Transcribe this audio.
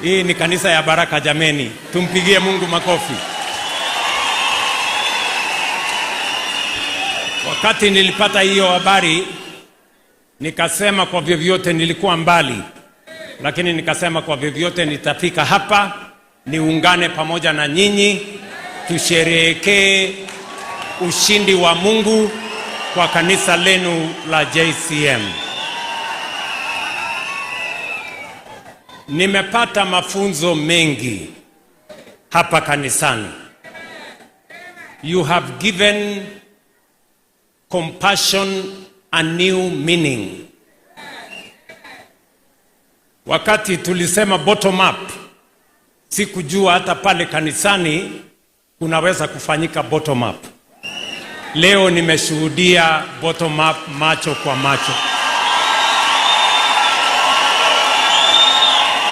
Hii ni kanisa ya baraka jameni. Tumpigie Mungu makofi. Wakati nilipata hiyo habari, nikasema kwa vyovyote, nilikuwa mbali, lakini nikasema kwa vyovyote nitafika hapa, niungane pamoja na nyinyi, tusherehekee ushindi wa Mungu kwa kanisa lenu la JCM. Nimepata mafunzo mengi hapa kanisani. You have given compassion a new meaning. Wakati tulisema bottom up, sikujua hata pale kanisani kunaweza kufanyika bottom up. Leo nimeshuhudia bottom up macho kwa macho.